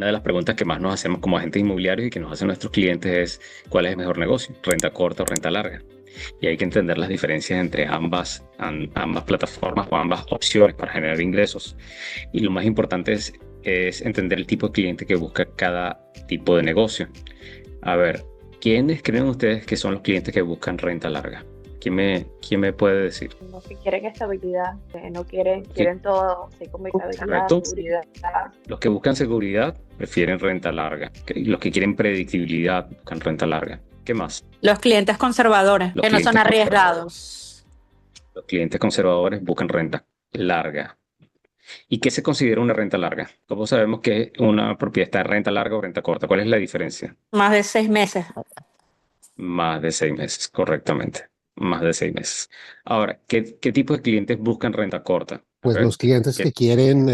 una de las preguntas que más nos hacemos como agentes inmobiliarios y que nos hacen nuestros clientes es ¿cuál es el mejor negocio? ¿Renta corta o renta larga? Y hay que entender las diferencias entre ambas plataformas o ambas opciones para generar ingresos. Y lo más importante es entender el tipo de cliente que busca cada tipo de negocio. A ver, ¿quiénes creen ustedes que son los clientes que buscan renta larga? ¿Quién me puede decir? Los que quieren estabilidad, que no quieren, Sí, quieren todo así como estabilidad, correcto. seguridad. Los que buscan seguridad prefieren renta larga. Los que quieren predictibilidad buscan renta larga. ¿Qué más? Los clientes conservadores, Los que no son clientes conservadores. arriesgados. Los clientes conservadores buscan renta larga. ¿Y qué se considera una renta larga? ¿Cómo sabemos que una propiedad está en renta larga o renta corta? ¿Cuál es la diferencia? Más de 6 meses. Más de 6 meses, correctamente. Más de 6 meses. Ahora, ¿qué tipo de clientes buscan renta corta? A Pues ver, los clientes ¿qué? que quieren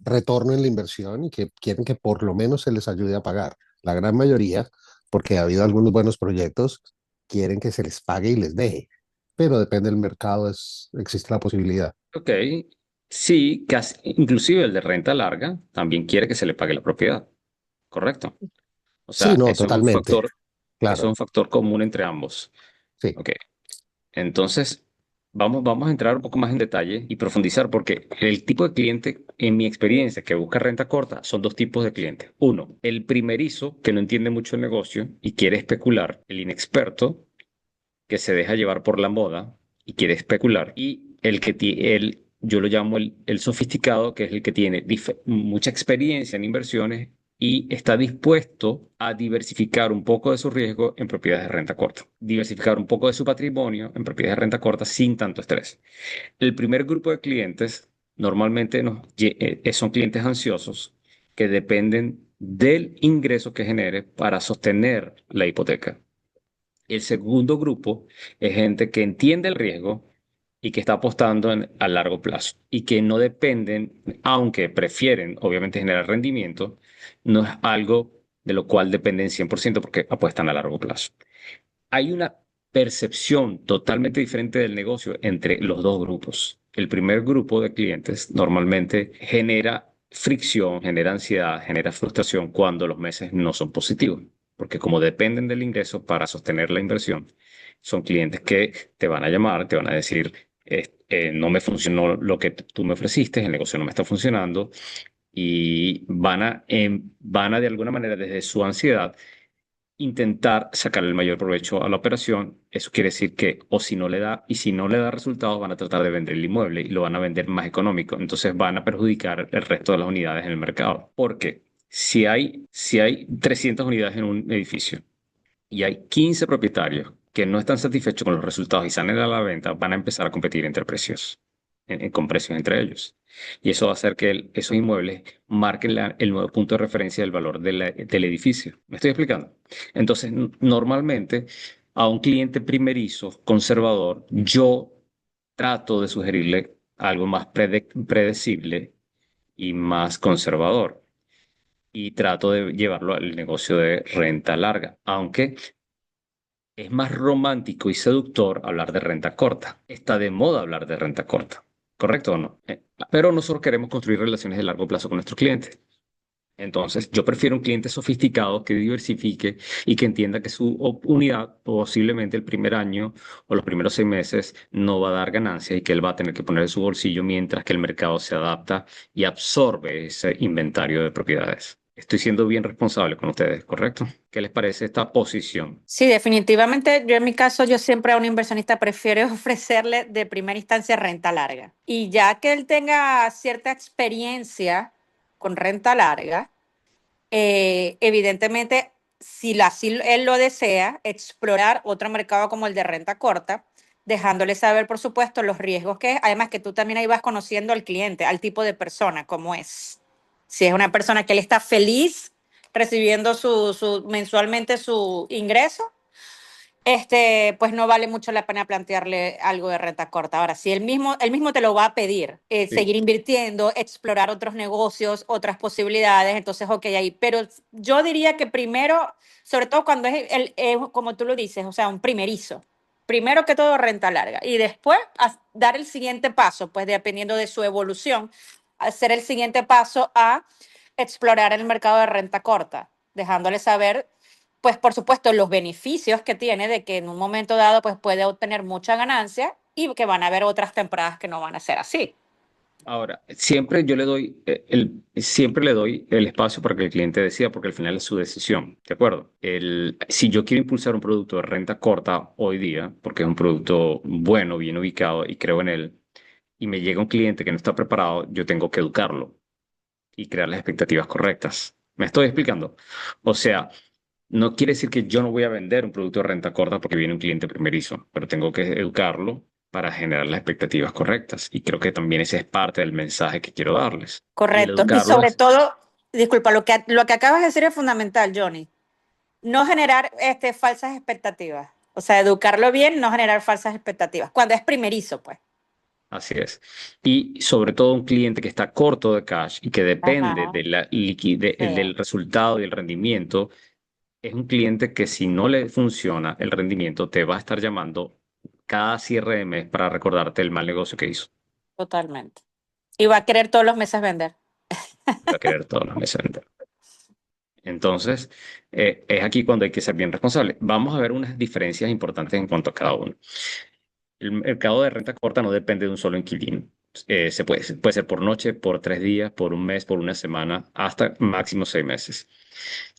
retorno en la inversión y que quieren que por lo menos se les ayude a pagar. La gran mayoría, porque ha habido algunos buenos proyectos, quieren que se les pague y les deje. Pero depende del mercado, existe la posibilidad. Ok, sí, inclusive el de renta larga también quiere que se le pague la propiedad, ¿correcto? O Sí, sea, no, eso es un totalmente, factor, eso es claro. un factor común entre ambos. Sí. Ok, entonces vamos a entrar un poco más en detalle y profundizar porque el tipo de cliente, en mi experiencia, que busca renta corta, son dos tipos de clientes. Uno, el primerizo, que no entiende mucho el negocio y quiere especular. El inexperto, que se deja llevar por la moda y quiere especular. Y yo lo llamo el sofisticado, que es el que tiene mucha experiencia en inversiones y está dispuesto a diversificar un poco de su riesgo en propiedades de renta corta, diversificar un poco de su patrimonio en propiedades de renta corta sin tanto estrés. El primer grupo de clientes normalmente son clientes ansiosos que dependen del ingreso que genere para sostener la hipoteca. El segundo grupo es gente que entiende el riesgo y que está apostando a largo plazo y que no dependen, aunque prefieren obviamente generar rendimiento, no es algo de lo cual dependen 100% porque apuestan a largo plazo. Hay una percepción totalmente diferente del negocio entre los dos grupos. El primer grupo de clientes normalmente genera fricción, genera ansiedad, genera frustración cuando los meses no son positivos, porque como dependen del ingreso para sostener la inversión, son clientes que te van a llamar, te van a decir, no me funcionó lo que tú me ofreciste, el negocio no me está funcionando, y van a de alguna manera desde su ansiedad intentar sacar el mayor provecho a la operación. Eso quiere decir que, o si no le da, y si no le da resultados, van a tratar de vender el inmueble y lo van a vender más económico. Entonces van a perjudicar el resto de las unidades en el mercado. Porque si hay 300 unidades en un edificio y hay 15 propietarios que no están satisfechos con los resultados y salen a la venta, van a empezar a competir entre precios, con precios entre ellos. Y eso va a hacer que esos inmuebles marquen el nuevo punto de referencia del valor del edificio. ¿Me estoy explicando? Entonces, normalmente a un cliente primerizo, conservador, yo trato de sugerirle algo más predecible y más conservador. Y trato de llevarlo al negocio de renta larga, aunque es más romántico y seductor hablar de renta corta. Está de moda hablar de renta corta, ¿correcto o no? Pero nosotros queremos construir relaciones de largo plazo con nuestros clientes. Entonces, yo prefiero un cliente sofisticado que diversifique y que entienda que su unidad posiblemente el primer año o los primeros 6 meses no va a dar ganancia y que él va a tener que poner de su bolsillo mientras que el mercado se adapta y absorbe ese inventario de propiedades. Estoy siendo bien responsable con ustedes, ¿correcto? ¿Qué les parece esta posición? Sí, definitivamente. Yo en mi caso, yo siempre a un inversionista prefiero ofrecerle de primera instancia renta larga. Y ya que él tenga cierta experiencia con renta larga, evidentemente, si así él lo desea, explorar otro mercado como el de renta corta, dejándole saber, por supuesto, los riesgos que es. Además que tú también ahí vas conociendo al cliente, al tipo de persona, cómo es. Si es una persona que él está feliz recibiendo mensualmente su ingreso, pues no vale mucho la pena plantearle algo de renta corta. Ahora, si él mismo te lo va a pedir, Sí. seguir invirtiendo, explorar otros negocios, otras posibilidades, entonces, ok, ahí. Pero yo diría que primero, sobre todo cuando como tú lo dices, o sea, un primerizo. Primero que todo, renta larga. Y después dar el siguiente paso, pues dependiendo de su evolución, hacer el siguiente paso a explorar el mercado de renta corta, dejándole saber, pues por supuesto, los beneficios que tiene de que en un momento dado pues puede obtener mucha ganancia y que van a haber otras temporadas que no van a ser así. Ahora, siempre yo le doy siempre le doy el espacio para que el cliente decida, porque al final es su decisión, ¿de acuerdo? Si yo quiero impulsar un producto de renta corta hoy día, porque es un producto bueno, bien ubicado y creo en él, y me llega un cliente que no está preparado, yo tengo que educarlo y crear las expectativas correctas. ¿Me estoy explicando? O sea, no quiere decir que yo no voy a vender un producto de renta corta porque viene un cliente primerizo, pero tengo que educarlo para generar las expectativas correctas. Y creo que también ese es parte del mensaje que quiero darles. Y el Correcto. Y educarlo sobre es, todo, disculpa, lo que acabas de decir es fundamental, Johnny. No generar falsas expectativas. O sea, educarlo bien, no generar falsas expectativas. Cuando es primerizo, pues. así es. Y sobre todo un cliente que está corto de cash y que depende Ajá. de la liquidez, Sí, del resultado y el rendimiento, es un cliente que si no le funciona el rendimiento, te va a estar llamando cada cierre de mes para recordarte el mal negocio que hizo. totalmente. Y va a querer todos los meses vender. Va a querer todos los meses vender. Entonces, es aquí cuando hay que ser bien responsable. Vamos a ver unas diferencias importantes en cuanto a cada uno. El mercado de renta corta no depende de un solo inquilino. Puede ser por noche, por 3 días, por un mes, por una semana, hasta máximo 6 meses.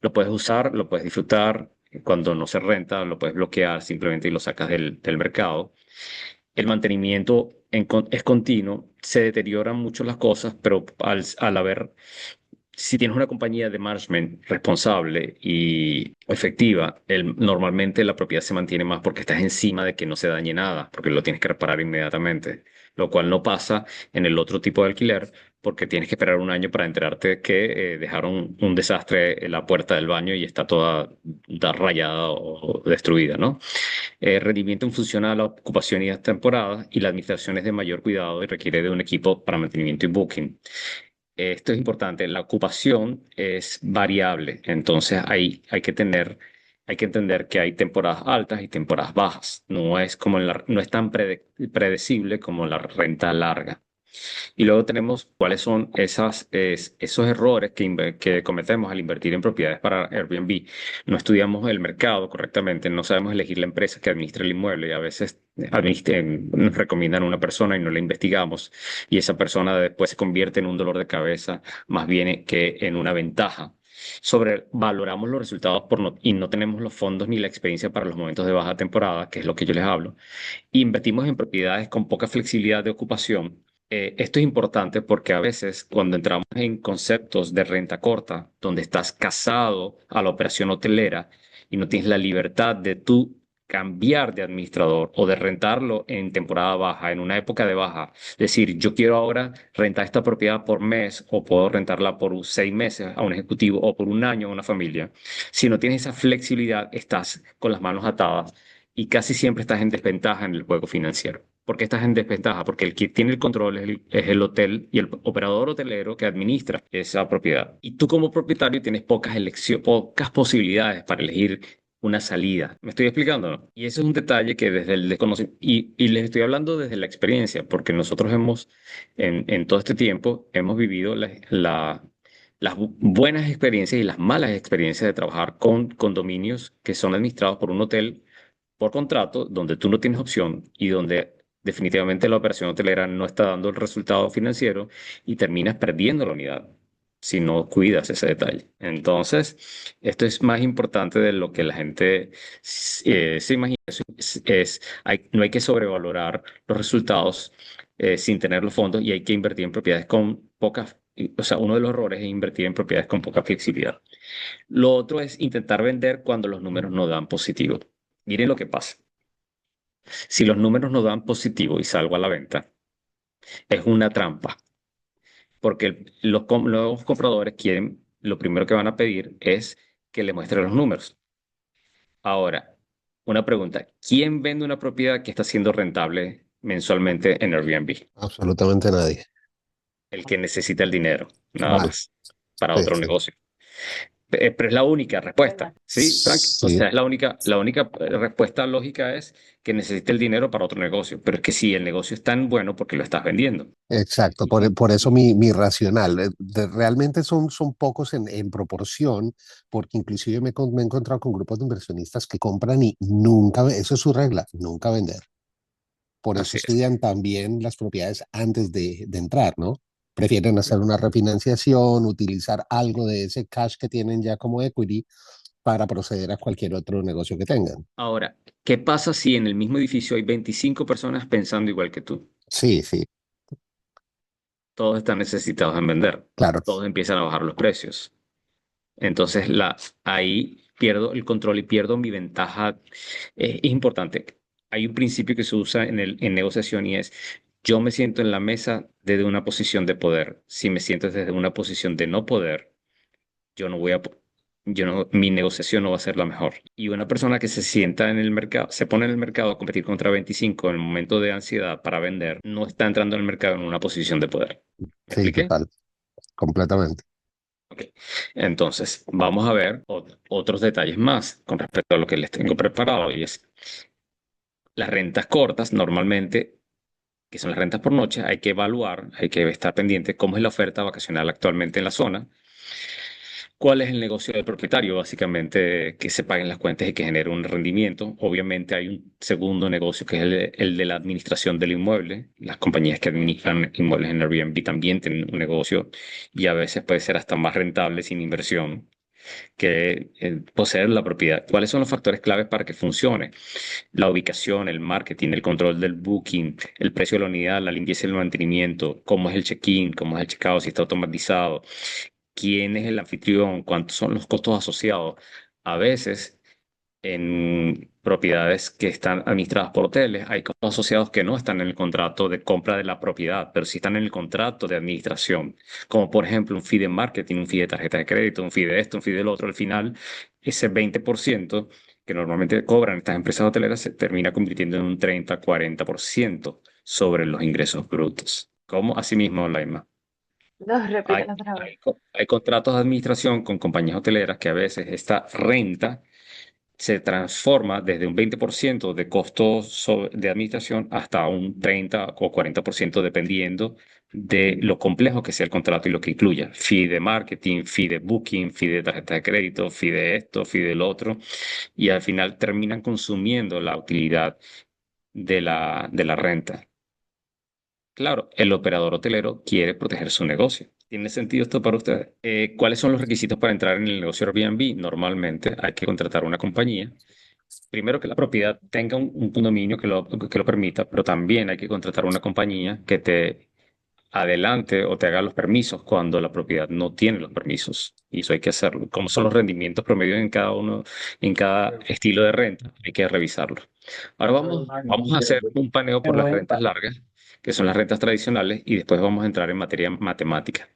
Lo puedes usar, lo puedes disfrutar. Cuando no se renta, lo puedes bloquear simplemente y lo sacas del mercado. El mantenimiento es continuo, se deterioran mucho las cosas, pero al haber si tienes una compañía de management responsable y efectiva, normalmente la propiedad se mantiene más porque estás encima de que no se dañe nada, porque lo tienes que reparar inmediatamente, lo cual no pasa en el otro tipo de alquiler porque tienes que esperar un año para enterarte de que dejaron un desastre en la puerta del baño y está toda rayada o destruida, ¿no? Rendimiento en función a la ocupación y las temporadas y la administración es de mayor cuidado y requiere de un equipo para mantenimiento y booking. Esto es importante, la ocupación es variable, entonces hay que entender que hay temporadas altas y temporadas bajas. No es tan predecible como la renta larga. Y luego tenemos cuáles son esos errores que cometemos al invertir en propiedades para Airbnb. No estudiamos el mercado correctamente, no sabemos elegir la empresa que administra el inmueble y a veces nos recomiendan una persona y no la investigamos y esa persona después se convierte en un dolor de cabeza más bien que en una ventaja. Valoramos los resultados y no tenemos los fondos ni la experiencia para los momentos de baja temporada, que es lo que yo les hablo. Invertimos en propiedades con poca flexibilidad de ocupación. Esto es importante porque a veces cuando entramos en conceptos de renta corta, donde estás casado a la operación hotelera y no tienes la libertad de tú cambiar de administrador o de rentarlo en temporada baja, en una época de baja, decir, yo quiero ahora rentar esta propiedad por mes o puedo rentarla por 6 meses a un ejecutivo o por un año a una familia. Si no tienes esa flexibilidad, estás con las manos atadas y casi siempre estás en desventaja en el juego financiero. ¿Por qué estás en desventaja? Porque el que tiene el control es el hotel y el operador hotelero que administra esa propiedad. Y tú como propietario tienes pocas posibilidades para elegir una salida. ¿Me estoy explicando? ¿No? Y ese es un detalle que desde el desconocimiento, y les estoy hablando desde la experiencia, porque nosotros en todo este tiempo, hemos vivido las buenas experiencias y las malas experiencias de trabajar con condominios que son administrados por un hotel por contrato, donde tú no tienes opción y donde definitivamente la operación hotelera no está dando el resultado financiero y terminas perdiendo la unidad si no cuidas ese detalle. Entonces, esto es más importante de lo que la gente se imagina. No hay que sobrevalorar los resultados sin tener los fondos y hay que invertir en propiedades con pocas, o sea, uno de los errores es invertir en propiedades con poca flexibilidad. Lo otro es intentar vender cuando los números no dan positivo. Miren lo que pasa. Si los números no dan positivo y salgo a la venta, es una trampa, porque los compradores lo primero que van a pedir es que le muestre los números. Ahora, una pregunta, ¿quién vende una propiedad que está siendo rentable mensualmente en Airbnb? Absolutamente nadie. El que necesita el dinero, nada Claro, más, para sí, otro sí. negocio. Pero es la única respuesta, Verdad. ¿sí, Frank? O Sí, sea, es la única respuesta lógica es que necesita el dinero para otro negocio, pero es que sí, el negocio es tan bueno porque lo estás vendiendo. exacto. Y, Por eso y- mi racional. Realmente son pocos en proporción, porque inclusive me he encontrado con grupos de inversionistas que compran y nunca, eso es su regla, nunca vender. Por eso Así es. estudian también las propiedades antes de entrar, ¿no? Prefieren hacer una refinanciación, utilizar algo de ese cash que tienen ya como equity para proceder a cualquier otro negocio que tengan. Ahora, ¿qué pasa si en el mismo edificio hay 25 personas pensando igual que tú? Sí, sí, Todos están necesitados en vender, claro. todos empiezan a bajar los precios. Entonces, ahí pierdo el control y pierdo mi ventaja. Es importante. Hay un principio que se usa en negociación y es, yo me siento en la mesa desde una posición de poder. Si me siento desde una posición de no poder, yo no voy a, po- yo no, mi negociación no va a ser la mejor. Y una persona que se sienta en el mercado, se pone en el mercado a competir contra 25 en el momento de ansiedad para vender, no está entrando en el mercado en una posición de poder. ¿Me Sí, expliqué? total, completamente. Ok. Entonces, vamos a ver otros detalles más con respecto a lo que les tengo preparado y es las rentas cortas normalmente, que son las rentas por noche, hay que evaluar, hay que estar pendiente cómo es la oferta vacacional actualmente en la zona, cuál es el negocio del propietario, básicamente que se paguen las cuentas y que genere un rendimiento. Obviamente hay un segundo negocio que es el de la administración del inmueble. Las compañías que administran inmuebles en Airbnb también tienen un negocio y a veces puede ser hasta más rentable sin inversión que poseer la propiedad. ¿Cuáles son los factores claves para que funcione? La ubicación, el marketing, el control del booking, el precio de la unidad, la limpieza y el mantenimiento, cómo es el check-in, cómo es el check-out, si está automatizado, quién es el anfitrión, cuántos son los costos asociados. A veces, en propiedades que están administradas por hoteles, hay costos asociados que no están en el contrato de compra de la propiedad, pero sí están en el contrato de administración, como por ejemplo un fee de marketing, un fee de tarjeta de crédito, un fee de esto, un fee del otro. Al final, ese 20% que normalmente cobran estas empresas hoteleras se termina convirtiendo en un 30-40% sobre los ingresos brutos. Como asimismo, Laima. No, Hay, repítelo otra vez. hay contratos de administración con compañías hoteleras que a veces esta renta se transforma desde un 20% de costos de administración hasta un 30 o 40% dependiendo de lo complejo que sea el contrato y lo que incluya. Fee de marketing, fee de booking, fee de tarjeta de crédito, fee de esto, fee del otro. Y al final terminan consumiendo la utilidad de la renta. Claro, el operador hotelero quiere proteger su negocio. ¿Tiene sentido esto para ustedes? ¿Cuáles son los requisitos para entrar en el negocio Airbnb? Normalmente hay que contratar una compañía. Primero que la propiedad tenga un condominio que lo permita, pero también hay que contratar una compañía que te adelante o te haga los permisos cuando la propiedad no tiene los permisos. Y eso hay que hacerlo. ¿Cómo son los rendimientos promedios en cada uno, en cada estilo de renta? Hay que revisarlo. Ahora vamos a hacer un paneo por las rentas largas, que son las rentas tradicionales, y después vamos a entrar en materia matemática.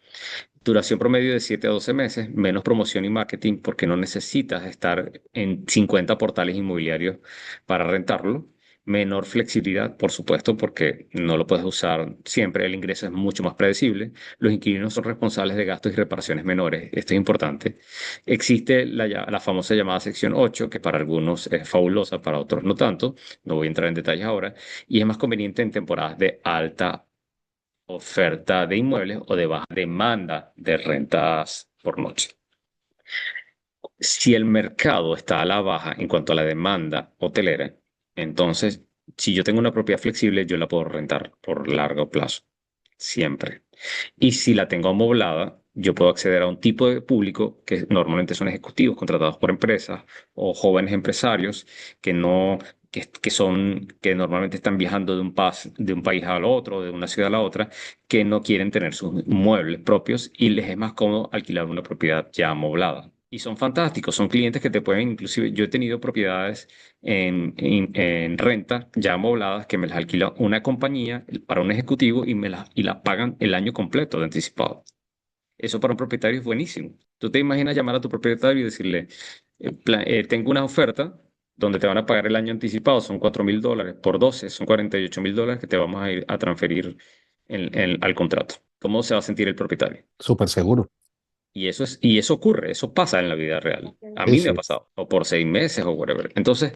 Duración promedio de 7 a 12 meses, menos promoción y marketing porque no necesitas estar en 50 portales inmobiliarios para rentarlo. Menor flexibilidad, por supuesto, porque no lo puedes usar siempre. El ingreso es mucho más predecible. Los inquilinos son responsables de gastos y reparaciones menores. Esto es importante. Existe la famosa llamada sección 8, que para algunos es fabulosa, para otros no tanto. No voy a entrar en detalles ahora. Y es más conveniente en temporadas de alta oferta de inmuebles o de baja demanda de rentas por noche. Si el mercado está a la baja en cuanto a la demanda hotelera, entonces, si yo tengo una propiedad flexible, yo la puedo rentar por largo plazo, siempre. Y si la tengo amoblada, yo puedo acceder a un tipo de público que normalmente son ejecutivos contratados por empresas o jóvenes empresarios que no, que normalmente están viajando de un país al otro, de una ciudad a la otra, que no quieren tener sus muebles propios y les es más cómodo alquilar una propiedad ya amoblada. Y son fantásticos, son clientes que te pueden, inclusive yo he tenido propiedades en renta ya amobladas que me las alquila una compañía para un ejecutivo y las pagan el año completo de anticipado. Eso para un propietario es buenísimo. Tú te imaginas llamar a tu propietario y decirle, tengo una oferta donde te van a pagar el año anticipado, son $4.000, por 12 son $48.000 que te vamos a ir a transferir al contrato. ¿Cómo se va a sentir el propietario? Súper seguro. Y eso ocurre, eso pasa en la vida real. A Sí, mí me ha sí. pasado, o por 6 meses o whatever. Entonces,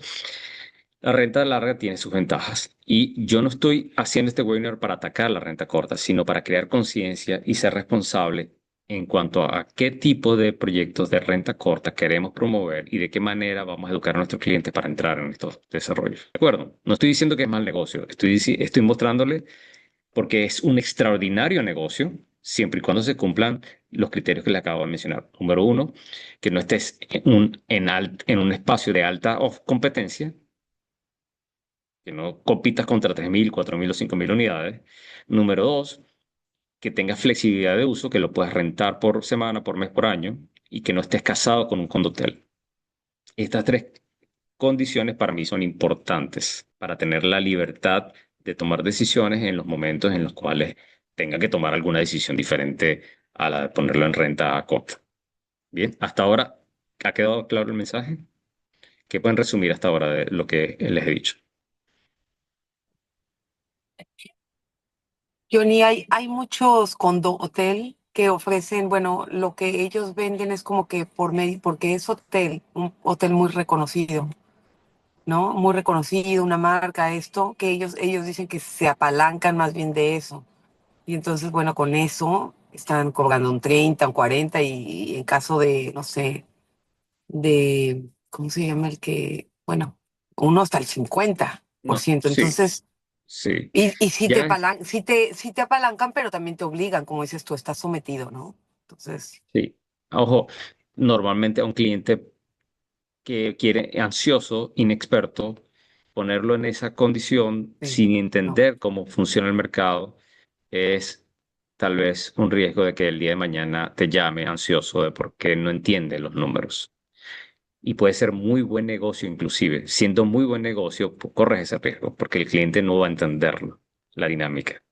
la renta larga tiene sus ventajas. Y yo no estoy haciendo este webinar para atacar la renta corta, sino para crear conciencia y ser responsable en cuanto a qué tipo de proyectos de renta corta queremos promover y de qué manera vamos a educar a nuestros clientes para entrar en estos desarrollos. ¿De acuerdo? No estoy diciendo que es mal negocio, estoy mostrándole porque es un extraordinario negocio, siempre y cuando se cumplan los criterios que le acabo de mencionar. Número uno, que no estés en un espacio de alta competencia, que no compitas contra 3.000, 4.000 o 5.000 unidades. Número dos, que tengas flexibilidad de uso, que lo puedas rentar por semana, por mes, por año, y que no estés casado con un condotel. Estas tres condiciones para mí son importantes para tener la libertad de tomar decisiones en los momentos en los cuales tenga que tomar alguna decisión diferente a la de ponerlo en renta a corta. Bien, hasta ahora, ¿ha quedado claro el mensaje? ¿Qué pueden resumir hasta ahora de lo que les he dicho? Johnny, hay muchos condo hotel que ofrecen, bueno, lo que ellos venden es como que porque es hotel, un hotel muy reconocido, ¿no? Muy reconocido, una marca, esto, que ellos dicen que se apalancan más bien de eso. Y entonces, bueno, con eso están cobrando un 30, un 40 y en caso de, no sé, ¿cómo se llama el que? Bueno, uno hasta el 50%. No, sí, Entonces, sí. y Ya, sí te apalancan, pero también te obligan, como dices tú, estás sometido, ¿no? Entonces, sí. Ojo, normalmente a un cliente que quiere ansioso, inexperto, ponerlo en esa condición sí, sin no, entender cómo funciona el mercado es tal vez un riesgo de que el día de mañana te llame ansioso de por qué no entiende los números. Y puede ser muy buen negocio inclusive. Siendo muy buen negocio, corres ese riesgo porque el cliente no va a entenderlo, la dinámica,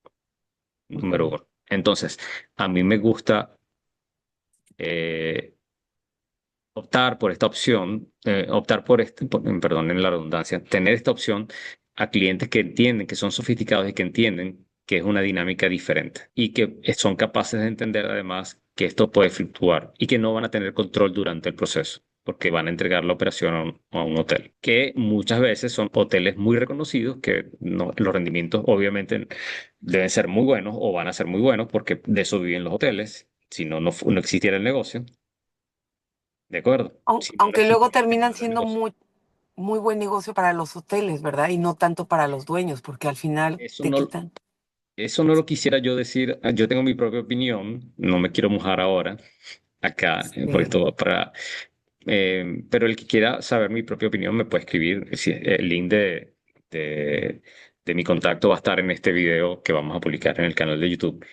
número ok, uno. Entonces, a mí me gusta eh, optar por esta opción, optar por perdonen la redundancia, tener esta opción a clientes que entienden, que son sofisticados y que entienden que es una dinámica diferente y que son capaces de entender además que esto puede fluctuar y que no van a tener control durante el proceso, porque van a entregar la operación a un hotel, que muchas veces son hoteles muy reconocidos, que los rendimientos obviamente deben ser muy buenos o van a ser muy buenos porque de eso viven los hoteles, si no, no existiera el negocio. De acuerdo. Si no, no aunque luego existiría este terminan modelo de siendo negocio. muy, muy buen negocio para los hoteles, ¿verdad? Y no tanto para los dueños, porque al final Eso te no, quitan. eso no lo quisiera yo decir. Yo tengo mi propia opinión. No me quiero mojar ahora acá, por Sí, esto para. Pero el que quiera saber mi propia opinión me puede escribir. El link de, de mi contacto va a estar en este video que vamos a publicar en el canal de YouTube.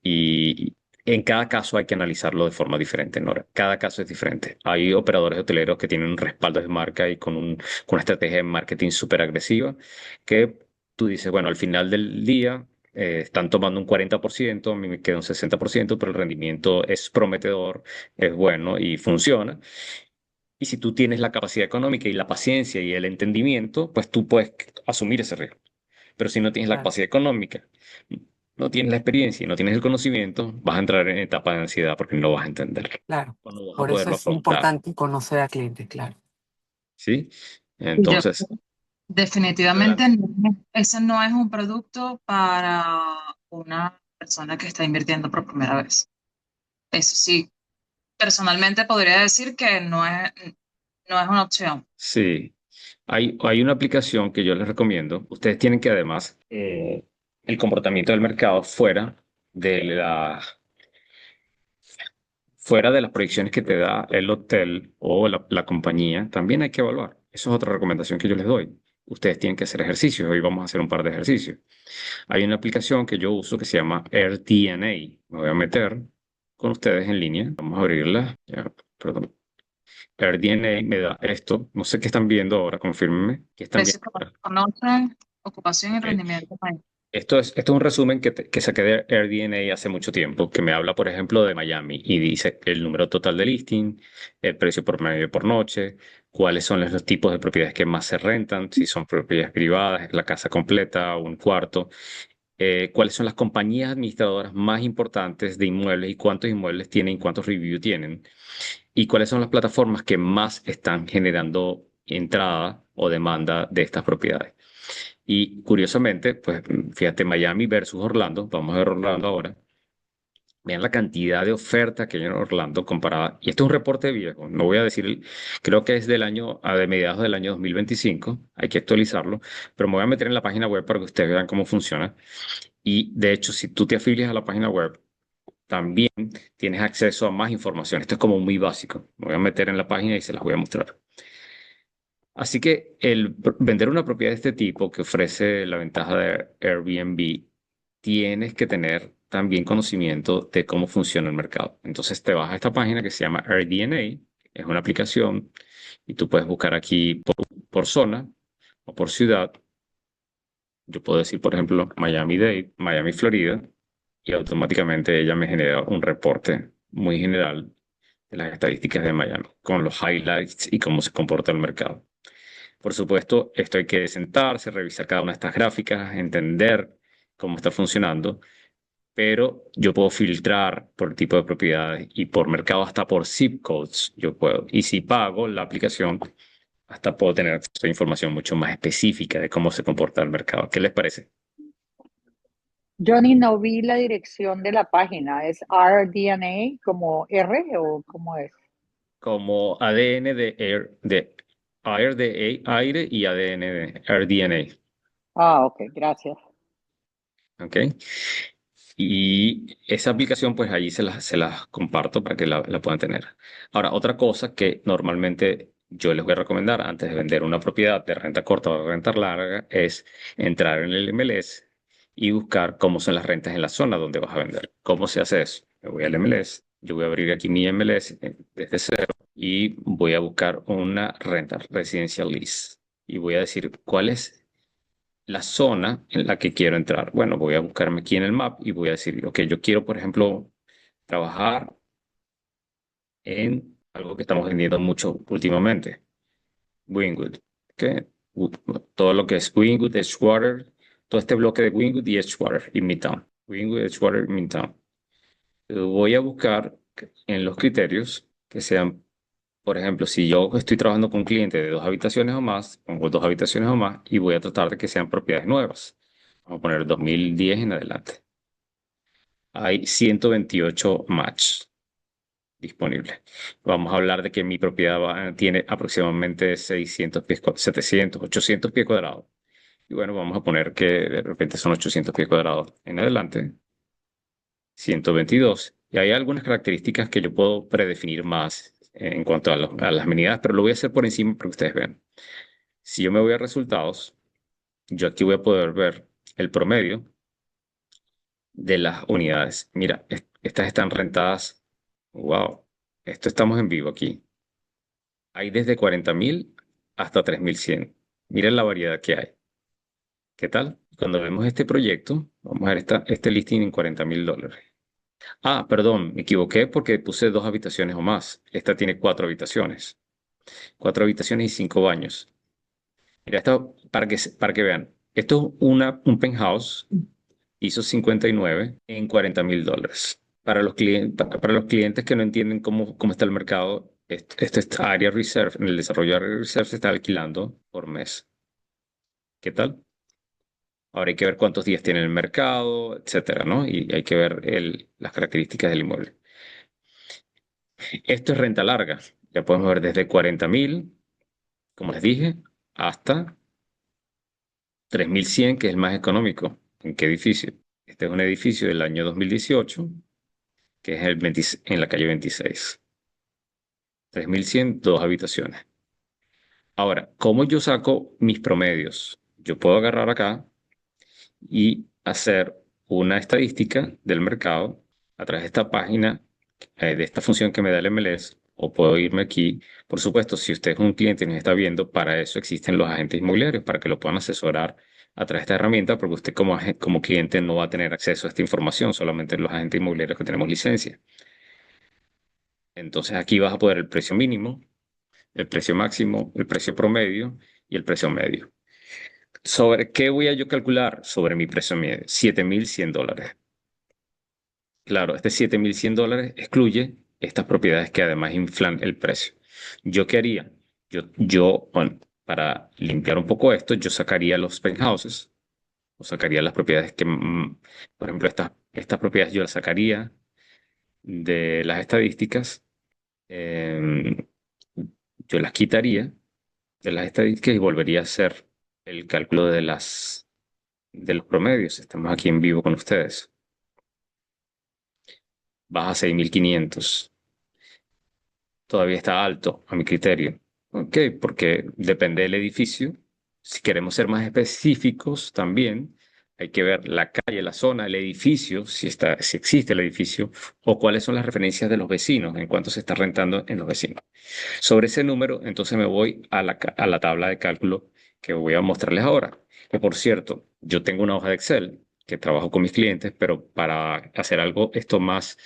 Y en cada caso hay que analizarlo de forma diferente, Nora. Cada caso es diferente. Hay operadores hoteleros que tienen un respaldo de marca y con una estrategia de marketing súper agresiva que tú dices, bueno, al final del día están tomando un 40%, a mí me queda un 60%, pero el rendimiento es prometedor, es bueno y funciona. Y si tú tienes la capacidad económica y la paciencia y el entendimiento, pues tú puedes asumir ese riesgo. Pero si no tienes la claro, capacidad económica, no tienes la experiencia y no tienes el conocimiento, vas a entrar en etapa de ansiedad porque no vas a entender claro. o no vas a Por eso poderlo es afrontar. importante conocer al cliente, claro. ¿Sí? Y yo Entonces, definitivamente adelante. ese no es un producto para una persona que está invirtiendo por primera vez. Eso sí, personalmente podría decir que no es una opción. Sí. Hay una aplicación que yo les recomiendo. Ustedes tienen que además el comportamiento del mercado de la, fuera de las proyecciones que te da el hotel o la compañía, también hay que evaluar. Eso es otra recomendación que yo les doy. Ustedes tienen que hacer ejercicios. Hoy vamos a hacer un par de ejercicios. Hay una aplicación que yo uso que se llama AirDNA. Me voy a meter con ustedes en línea. Vamos a abrirla. Ya, perdón. AirDNA me da esto. No sé qué están viendo ahora. Confírmenme. ¿Qué están Precios viendo que ahora? conocen, ocupación y Ok. rendimiento. Esto es un resumen que saqué de AirDNA hace mucho tiempo, que me habla, por ejemplo, de Miami y dice el número total de listing, el precio por medio por noche, cuáles son los tipos de propiedades que más se rentan, si son propiedades privadas, la casa completa, un cuarto. cuáles son las compañías administradoras más importantes de inmuebles y cuántos inmuebles tienen y cuántos reviews tienen, y cuáles son las plataformas que más están generando entrada o demanda de estas propiedades. Y curiosamente, pues fíjate, Miami versus Orlando, vamos a ver Orlando ahora. Vean la cantidad de oferta que hay en Orlando comparada. Y esto es un reporte viejo, no voy a decir, creo que es del año, de mediados del año 2025, hay que actualizarlo, pero me voy a meter en la página web para que ustedes vean cómo funciona. Y de hecho, si tú te afilias a la página web, también tienes acceso a más información. Esto es como muy básico. Me voy a meter en la página y se las voy a mostrar. Así que vender una propiedad de este tipo que ofrece la ventaja de Airbnb, tienes que tener también conocimiento de cómo funciona el mercado. Entonces te vas a esta página que se llama AirDNA, es una aplicación y tú puedes buscar aquí por zona o por ciudad. Yo puedo decir, por ejemplo, Miami-Dade, Miami, Florida, y automáticamente ella me genera un reporte muy general de las estadísticas de Miami, con los highlights y cómo se comporta el mercado. Por supuesto, esto hay que sentarse, revisar cada una de estas gráficas, entender cómo está funcionando, pero yo puedo filtrar por tipo de propiedades y por mercado, hasta por zip codes yo puedo. Y si pago la aplicación, hasta puedo tener acceso a información mucho más específica de cómo se comporta el mercado. ¿Qué les parece? Johnny, no vi la dirección de la página. ¿Es RDNA como R o cómo es? Como ADN de aire y ADN de RDNA. Ah, ok, gracias. ¿Ok? Y esa aplicación, pues allí se las comparto para que la puedan tener. Ahora, otra cosa que normalmente yo les voy a recomendar antes de vender una propiedad de renta corta o de renta larga es entrar en el MLS y buscar cómo son las rentas en la zona donde vas a vender. ¿Cómo se hace eso? Me voy al MLS, yo voy a abrir aquí mi MLS desde cero y voy a buscar una renta residencial lease y voy a decir cuál es la zona en la que quiero entrar. Bueno, voy a buscarme aquí en el map y voy a decir, ok, yo quiero, por ejemplo, trabajar en algo que estamos vendiendo mucho últimamente, Wingwood. ¿Ok? Todo lo que es Wingwood, Edgewater, todo este bloque de Wingwood y Edgewater y Midtown. Wingwood, Edgewater y Midtown. Voy a buscar en los criterios que sean, por ejemplo, si yo estoy trabajando con un cliente de 2 habitaciones o más, pongo 2 habitaciones o más y voy a tratar de que sean propiedades nuevas. Vamos a poner 2010 en adelante. Hay 128 match disponibles. Vamos a hablar de que mi propiedad tiene aproximadamente 600 pies, 700, 800 pies cuadrados. Y bueno, vamos a poner que de repente son 800 pies cuadrados en adelante. 122. Y hay algunas características que yo puedo predefinir más en cuanto a las amenidades, pero lo voy a hacer por encima para que ustedes vean. Si yo me voy a resultados, yo aquí voy a poder ver el promedio de las unidades. Mira, estas están rentadas. Wow, esto estamos en vivo aquí. Hay desde 40.000 hasta 3.100. Miren la variedad que hay. ¿Qué tal? Cuando vemos este proyecto, vamos a ver este listing en $40.000. Ah, perdón, me equivoqué porque puse 2 habitaciones o más. Esta tiene 4 habitaciones. 4 habitaciones y 5 baños. Mira, esto para que vean. Esto es un penthouse, hizo 59 en $40.000. Para los clientes que no entienden cómo está el mercado, esta área reserve, en el desarrollo de área reserve se está alquilando por mes. ¿Qué tal? Ahora hay que ver cuántos días tiene el mercado, etcétera, ¿no? Y hay que ver las características del inmueble. Esto es renta larga. Ya podemos ver desde 40.000, como les dije, hasta 3.100, que es el más económico. ¿En qué edificio? Este es un edificio del año 2018, que es en la calle 26. 3.100, 2 habitaciones. Ahora, ¿cómo yo saco mis promedios? Yo puedo agarrar acá y hacer una estadística del mercado a través de esta página, de esta función que me da el MLS, o puedo irme aquí. Por supuesto, si usted es un cliente y nos está viendo, para eso existen los agentes inmobiliarios, para que lo puedan asesorar a través de esta herramienta, porque usted como cliente no va a tener acceso a esta información, solamente los agentes inmobiliarios que tenemos licencia. Entonces aquí vas a poder el precio mínimo, el precio máximo, el precio promedio y el precio medio. ¿Sobre qué voy a yo calcular? Sobre mi precio medio, $7,100. Claro, este $7,100 excluye estas propiedades que además inflan el precio. ¿Yo qué haría? Bueno, para limpiar un poco esto, yo sacaría los penthouses, o sacaría las propiedades que, por ejemplo, estas propiedades yo las sacaría de las estadísticas, em, yo las quitaría de las estadísticas y volvería a hacer el cálculo de los promedios. Estamos aquí en vivo con ustedes. Baja a 6,500. Todavía está alto a mi criterio. Ok, porque depende del edificio. Si queremos ser más específicos también, hay que ver la calle, la zona, el edificio, si existe el edificio, o cuáles son las referencias de los vecinos, en cuánto se está rentando en los vecinos. Sobre ese número, entonces me voy a la tabla de cálculo que voy a mostrarles ahora. Que por cierto, yo tengo una hoja de Excel que trabajo con mis clientes, pero para hacer algo esto más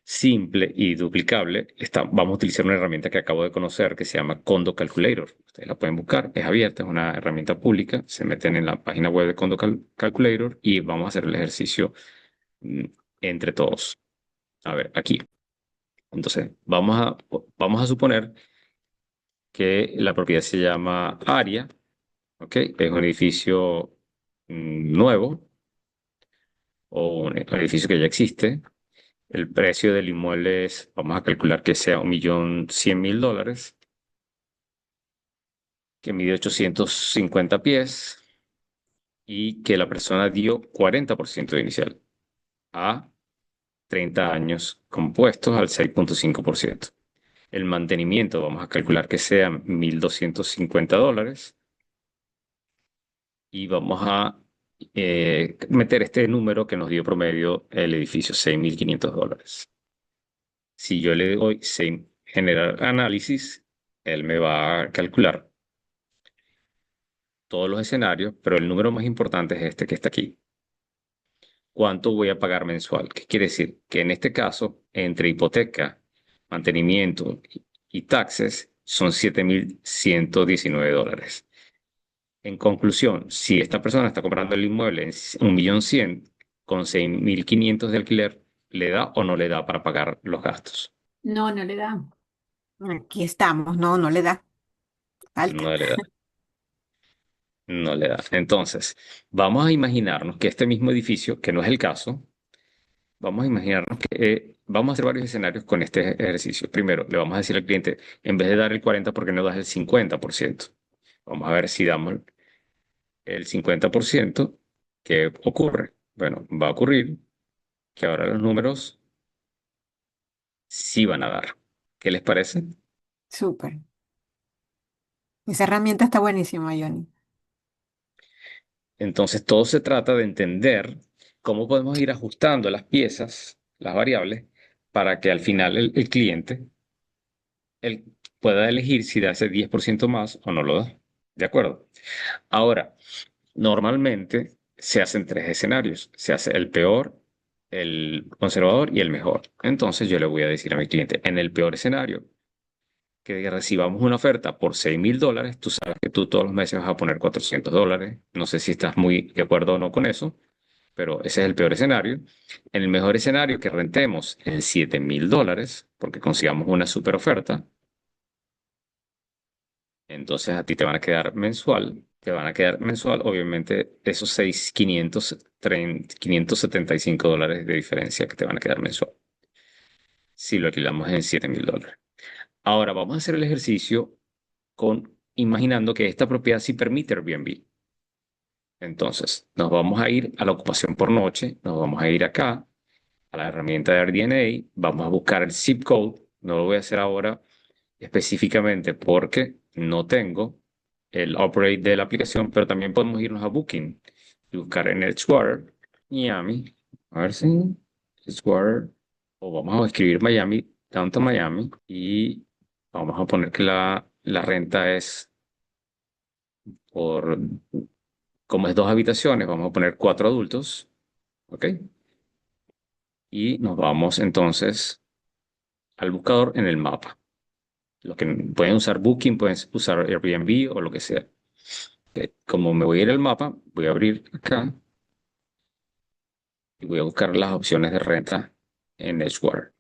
simple y duplicable, vamos a utilizar una herramienta que acabo de conocer que se llama Condo Calculator. Ustedes la pueden buscar, es abierta, es una herramienta pública. Se meten en la página web de Condo Calculator y vamos a hacer el ejercicio mm, entre todos. A ver, aquí. Entonces, vamos a suponer que la propiedad se llama Aria, ¿ok? Es un edificio nuevo o un edificio que ya existe. El precio del inmueble vamos a calcular que sea $1,100,000, que mide 850 pies y que la persona dio 40% de inicial a 30 años compuestos al 6,5%. El mantenimiento vamos a calcular que sea $1,250 y vamos a meter este número que nos dio promedio el edificio, $6,500. Si yo le doy generar análisis, él me va a calcular todos los escenarios, pero el número más importante es este que está aquí. ¿Cuánto voy a pagar mensual? ¿Qué quiere decir? Que en este caso, entre hipoteca, mantenimiento y taxes, son $7,119. En conclusión, si esta persona está comprando el inmueble en 1,100,000 con 6,500 de alquiler, ¿le da o no le da para pagar los gastos? No, no le da. Aquí estamos, no, no le da. Falta. No le da. No le da. Entonces, vamos a imaginarnos que este mismo edificio, que no es el caso, vamos a imaginarnos que vamos a hacer varios escenarios con este ejercicio. Primero, le vamos a decir al cliente, en vez de dar el 40%, ¿por qué no das el 50%? Vamos a ver si damos el 50%, ¿qué ocurre? Bueno, va a ocurrir que ahora los números sí van a dar. ¿Qué les parece? Súper. Esa herramienta está buenísima, Johnny. Entonces, todo se trata de entender cómo podemos ir ajustando las piezas, las variables, para que al final el cliente él pueda elegir si da ese 10% más o no lo da. ¿De acuerdo? Ahora, normalmente se hacen tres escenarios. Se hace el peor, el conservador y el mejor. Entonces yo le voy a decir a mi cliente, en el peor escenario, que recibamos una oferta por $6,000, tú sabes que tú todos los meses vas a poner $400. No sé si estás muy de acuerdo o no con eso, pero ese es el peor escenario. En el mejor escenario, que rentemos en $7,000, porque consigamos una super oferta, entonces a ti te van a quedar mensual, obviamente, esos $575 de diferencia que te van a quedar mensual, si lo alquilamos en $7,000. Ahora vamos a hacer el ejercicio imaginando que esta propiedad sí permite Airbnb. Entonces, nos vamos a ir a la ocupación por noche, nos vamos a ir acá, a la herramienta de RDNA, vamos a buscar el zip code, no lo voy a hacer ahora específicamente porque no tengo el operate de la aplicación, pero también podemos irnos a Booking y buscar en Edgewater, Miami, a ver si Edgewater, o vamos a escribir Miami, Downtown Miami, y vamos a poner que la renta es por, como es 2 habitaciones, vamos a poner 4 adultos, ¿ok? Y nos vamos entonces al buscador en el mapa. Los que pueden usar Booking, pueden usar Airbnb o lo que sea. Como me voy a ir al mapa, voy a abrir acá y voy a buscar las opciones de renta en Edgewater.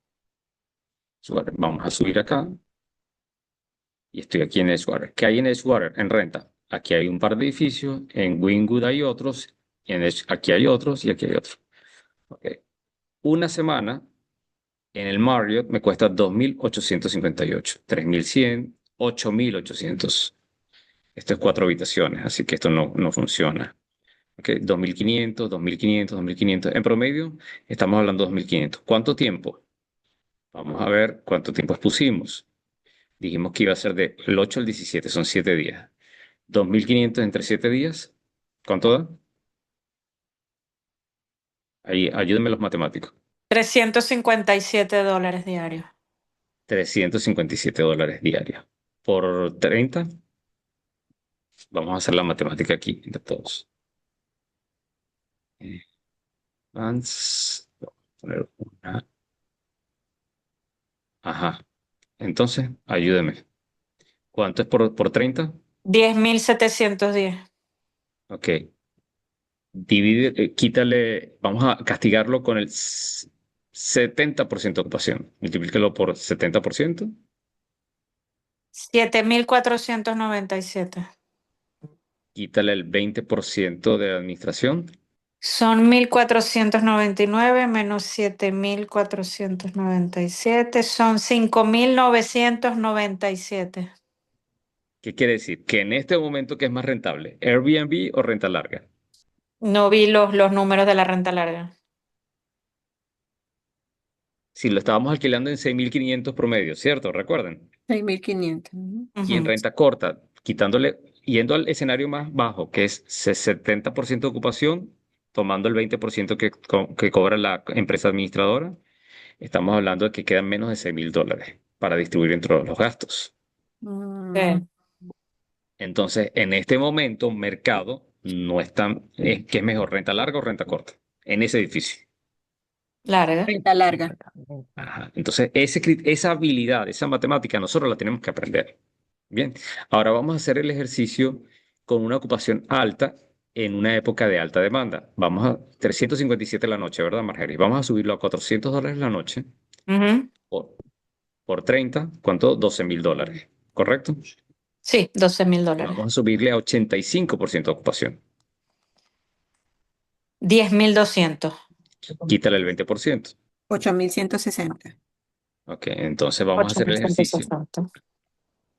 Vamos a subir acá y estoy aquí en Edgewater. ¿Qué hay en Edgewater en renta? Aquí hay un par de edificios, en Wynwood hay otros, y aquí hay otros y aquí hay otros. Ok. Una semana en el Marriott me cuesta 2.858, 3.100, 8.800. Esto es 4 habitaciones, así que esto no funciona. Ok, 2.500, 2.500, 2.500. En promedio, estamos hablando de 2.500. ¿Cuánto tiempo? Vamos a ver cuánto tiempo expusimos. Dijimos que iba a ser del 8 al 17, son 7 días. 2.500 entre 7 días, ¿cuánto da? Ahí, ayúdenme los matemáticos. $357 diarios. $357 diarios. Por 30, vamos a hacer la matemática aquí entre todos. Vamos a poner una. Ajá. Entonces, ayúdeme. ¿Cuánto es por 30? 10.710. Ok. Divide, quítale, vamos a castigarlo con el 70% de ocupación. Multiplícalo por 70%. 7.497. Quítale el 20% de administración. Son 1.499 menos 7.497. Son 5.997. ¿Qué quiere decir? Que en este momento, ¿qué es más rentable? ¿Airbnb o renta larga? No vi los números de la renta larga. Si lo estábamos alquilando en 6.500 promedio, ¿cierto? Recuerden. 6.500. Ujú. Y en Ujú. renta corta, yendo al escenario más bajo, que es 70% de ocupación, tomando el 20% que cobra la empresa administradora, estamos hablando de que quedan menos de $6.000 para distribuir entre los gastos. Sí, Entonces, en este momento, mercado no es tan, ¿qué es mejor, renta larga o renta corta? En ese edificio. larga. Renta larga. Ajá. Entonces, esa habilidad, esa matemática, nosotros la tenemos que aprender. Bien, ahora vamos a hacer el ejercicio con una ocupación alta en una época de alta demanda. Vamos a 357 la noche, ¿verdad, Margery? Vamos a subirlo a $400 la noche Ujú. por 30, ¿cuánto? $12.000, ¿correcto? Sí, $12.000. Vamos a subirle a 85% de ocupación. 10.200. Quítale el 20%. 8.160. Ok, entonces vamos a hacer el ejercicio. 8.160.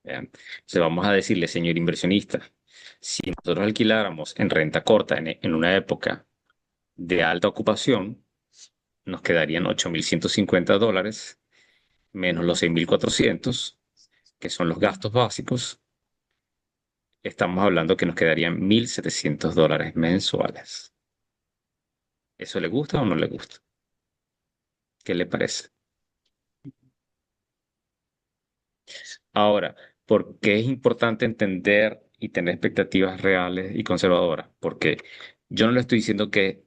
Vean. Entonces vamos a decirle, señor inversionista, si nosotros alquiláramos en renta corta en una época de alta ocupación, nos quedarían $8.150 menos los 6.400, que son los gastos básicos. Estamos hablando que nos quedarían $1.700 mensuales. ¿Eso le gusta o no le gusta? ¿Qué le parece? Ahora, ¿por qué es importante entender y tener expectativas reales y conservadoras? Porque yo no le estoy diciendo que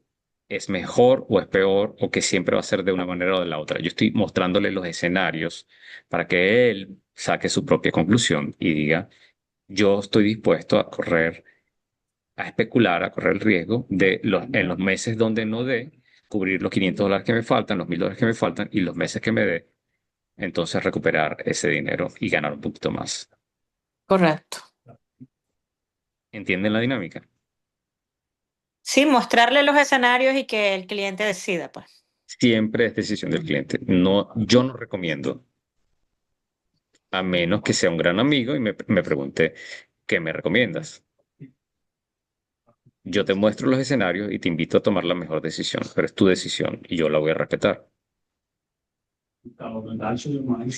es mejor o es peor o que siempre va a ser de una manera o de la otra. Yo estoy mostrándole los escenarios para que él saque su propia conclusión y diga, yo estoy dispuesto a especular, a correr el riesgo en los meses donde no dé, cubrir los $500 que me faltan, los $1.000 que me faltan y los meses que me dé, entonces recuperar ese dinero y ganar un poquito más. Correcto. ¿Entienden la dinámica? Sí, mostrarle los escenarios y que el cliente decida, pues. Siempre es decisión del cliente. No, yo no recomiendo, a menos que sea un gran amigo y me pregunte, ¿qué me recomiendas? Yo te muestro los escenarios y te invito a tomar la mejor decisión, pero es tu decisión y yo la voy a respetar.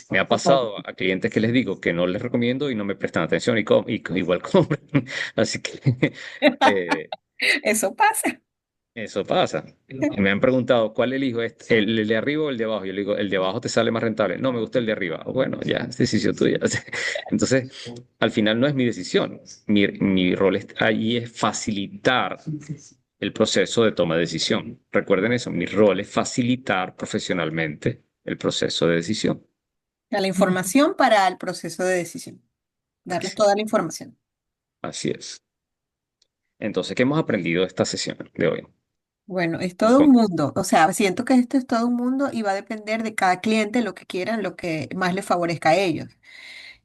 Me ha pasado a clientes que les digo que no les recomiendo y no me prestan atención y igual compran. Así que Eso pasa. eso pasa. Y me han preguntado, ¿cuál elijo? ¿El de arriba o el de abajo? Yo le digo, el de abajo te sale más rentable. No, me gusta el de arriba. Bueno, ya, es decisión tuya. Entonces, al final no es mi decisión. Mi rol allí es facilitar el proceso de toma de decisión. Recuerden eso, mi rol es facilitar profesionalmente el proceso de decisión. La información para el proceso de decisión. Darles toda la información. Así es. Entonces, ¿qué hemos aprendido de esta sesión de hoy? Bueno, es todo un mundo. O sea, siento que esto es todo un mundo y va a depender de cada cliente lo que quieran, lo que más les favorezca a ellos.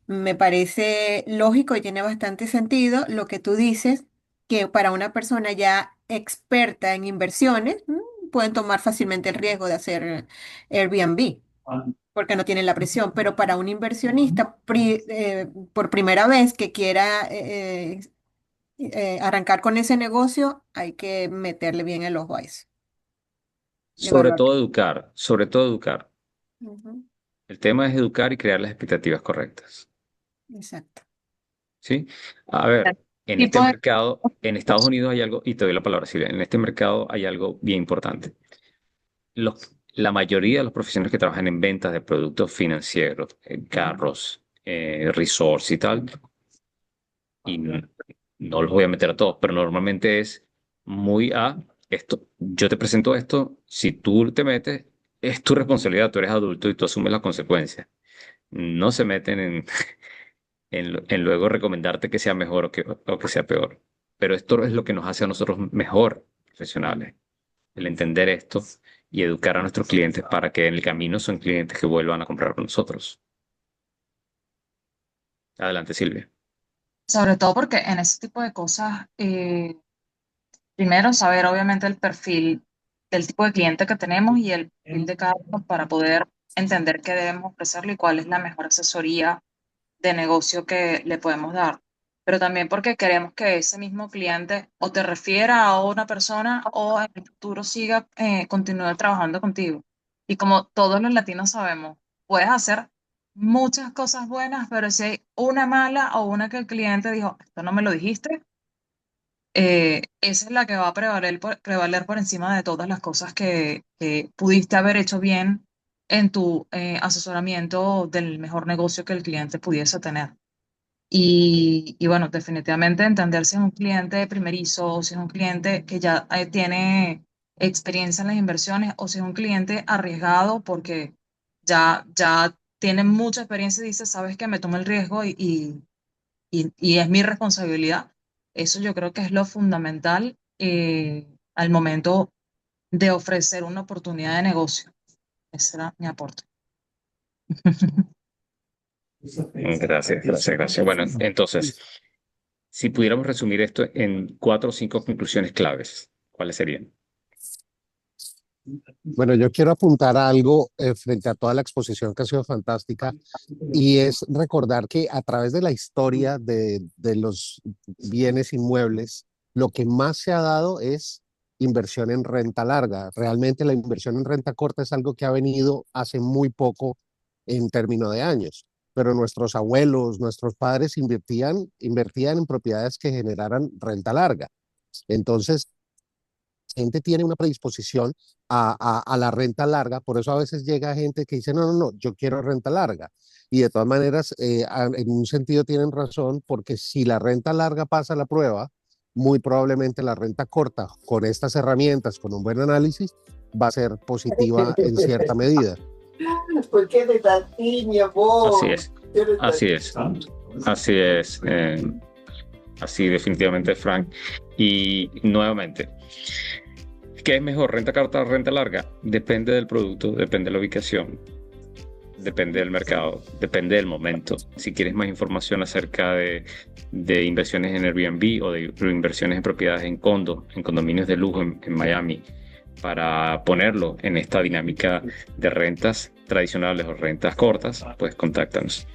Me parece lógico y tiene bastante sentido lo que tú dices, que para una persona ya experta en inversiones, pueden tomar fácilmente el riesgo de hacer Airbnb, porque no tienen la presión, pero para un inversionista por primera vez que quiera arrancar con ese negocio, hay que meterle bien el ojo a eso, Sobre evaluar. todo educar, sobre todo educar. Ujú, El tema es educar y crear las expectativas correctas, exacto. ¿sí? A ver, en este Tipo de... mercado, en Estados Unidos hay algo, y te doy la palabra, Silvia, en este mercado hay algo bien importante. La mayoría de los profesionales que trabajan en ventas de productos financieros, carros, resorts y tal, y no los voy a meter a todos, pero normalmente es muy a esto. Yo te presento esto, si tú te metes, es tu responsabilidad, tú eres adulto y tú asumes las consecuencias. No se meten en luego recomendarte que sea mejor o que sea peor. Pero esto es lo que nos hace a nosotros mejor profesionales, el entender esto y educar a nuestros clientes para que en el camino son clientes que vuelvan a comprar con nosotros. Adelante, Silvia. Sobre todo porque en ese tipo de cosas, primero saber obviamente el perfil del tipo de cliente que tenemos y el perfil de cada uno para poder entender qué debemos ofrecerle y cuál es la mejor asesoría de negocio que le podemos dar. Pero también porque queremos que ese mismo cliente o te refiera a una persona o en el futuro siga, continúe trabajando contigo. Y como todos los latinos sabemos, puedes hacer muchas cosas buenas, pero si hay una mala o una que el cliente dijo, esto no me lo dijiste, esa es la que va a prevaler por encima de todas las cosas que pudiste haber hecho bien en tu asesoramiento del mejor negocio que el cliente pudiese tener. Y bueno, definitivamente entender si es un cliente primerizo o si es un cliente que ya tiene experiencia en las inversiones o si es un cliente arriesgado porque ya tiene mucha experiencia y dice, sabes que me tomo el riesgo y es mi responsabilidad. Eso yo creo que es lo fundamental al momento de ofrecer una oportunidad de negocio. Ese era mi aporte. Gracias, gracias, gracias. Bueno, entonces, si pudiéramos resumir esto en 4 o 5 conclusiones claves, ¿cuáles serían? Bueno, yo quiero apuntar a algo frente a toda la exposición que ha sido fantástica y es recordar que a través de la historia de los bienes inmuebles, lo que más se ha dado es inversión en renta larga. Realmente la inversión en renta corta es algo que ha venido hace muy poco en términos de años, pero nuestros abuelos, nuestros padres invertían en propiedades que generaran renta larga. Entonces, gente tiene una predisposición a la renta larga, por eso a veces llega gente que dice, no, no, no, yo quiero renta larga. Y de todas maneras, en un sentido tienen razón, porque si la renta larga pasa la prueba, muy probablemente la renta corta, con estas herramientas, con un buen análisis, va a ser positiva en cierta medida. ¿Por qué eres tan niña, vos? Así es, así es, así es, así definitivamente, Frank. Y nuevamente, ¿qué es mejor, renta corta o renta larga? Depende del producto, depende de la ubicación, depende del mercado, depende del momento. Si quieres más información acerca de inversiones en Airbnb o de inversiones en propiedades en condominios de lujo en Miami, para ponerlo en esta dinámica de rentas tradicionales o rentas cortas, pues contáctanos.